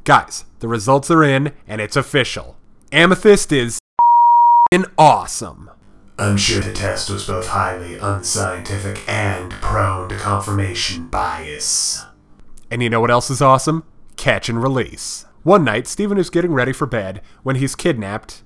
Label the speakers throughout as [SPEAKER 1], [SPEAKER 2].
[SPEAKER 1] Guys, the results are in, and it's official. Amethyst is awesome.
[SPEAKER 2] I'm sure the test was both highly unscientific and prone to confirmation bias.
[SPEAKER 1] And you know what else is awesome? Catch and release. One night, Steven is getting ready for bed when he's kidnapped,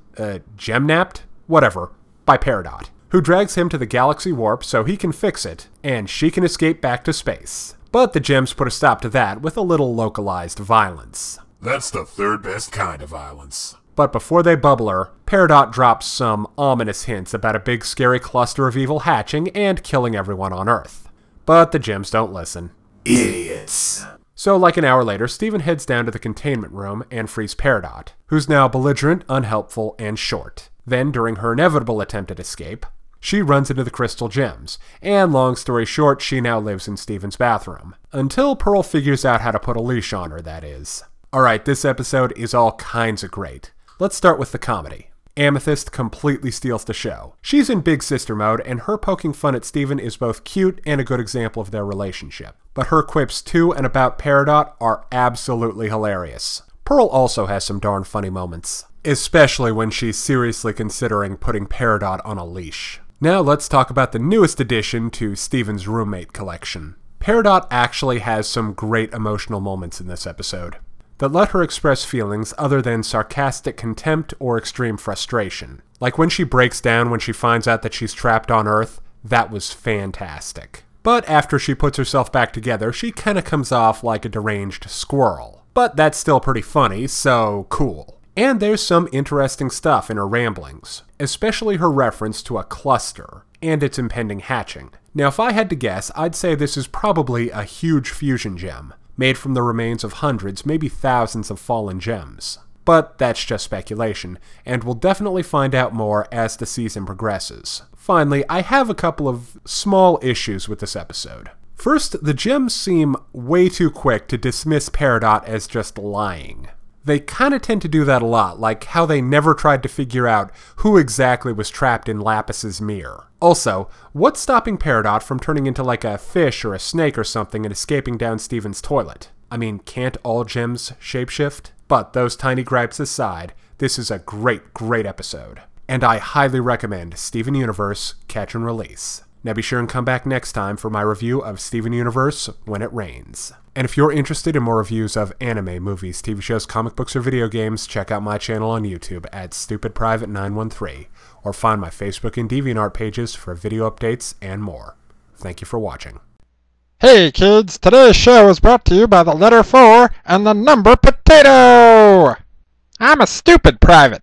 [SPEAKER 1] gem-napped? Whatever, by Peridot, who drags him to the galaxy warp so he can fix it, and she can escape back to space. But the gems put a stop to that with a little localized violence.
[SPEAKER 3] That's the third best kind of violence.
[SPEAKER 1] But before they bubble her, Peridot drops some ominous hints about a big scary cluster of evil hatching and killing everyone on Earth. But the gems don't listen.
[SPEAKER 2] Idiots.
[SPEAKER 1] So like an hour later, Steven heads down to the containment room and frees Peridot, who's now belligerent, unhelpful, and short. Then, during her inevitable attempt at escape, she runs into the crystal gems, and long story short, she now lives in Steven's bathroom. Until Pearl figures out how to put a leash on her, that is. Alright, this episode is all kinds of great. Let's start with the comedy. Amethyst completely steals the show. She's in big sister mode, and her poking fun at Steven is both cute and a good example of their relationship. But her quips to and about Peridot are absolutely hilarious. Pearl also has some darn funny moments, especially when she's seriously considering putting Peridot on a leash. Now let's talk about the newest addition to Steven's roommate collection. Peridot actually has some great emotional moments in this episode that let her express feelings other than sarcastic contempt or extreme frustration. Like when she breaks down when she finds out that she's trapped on Earth, that was fantastic. But after she puts herself back together, she kinda comes off like a deranged squirrel. But that's still pretty funny, so cool. And there's some interesting stuff in her ramblings, especially her reference to a cluster and its impending hatching. Now if I had to guess, I'd say this is probably a huge fusion gem, made from the remains of hundreds, maybe thousands of fallen gems. But that's just speculation, and we'll definitely find out more as the season progresses. Finally, I have a couple of small issues with this episode. First, the gems seem way too quick to dismiss Peridot as just lying. They kinda tend to do that a lot, like how they never tried to figure out who exactly was trapped in Lapis's mirror. Also, what's stopping Peridot from turning into like a fish or a snake or something and escaping down Steven's toilet? I mean, can't all gems shapeshift? But those tiny gripes aside, this is a great, great episode. And I highly recommend Steven Universe Catch and Release. Now be sure and come back next time for my review of Steven Universe When It Rains. And if you're interested in more reviews of anime, movies, TV shows, comic books, or video games, check out my channel on YouTube at StupidPrivate913, or find my Facebook and DeviantArt pages for video updates and more. Thank you for watching.
[SPEAKER 4] Hey kids, today's show is brought to you by the letter 4 and the number potato! I'm a stupid private.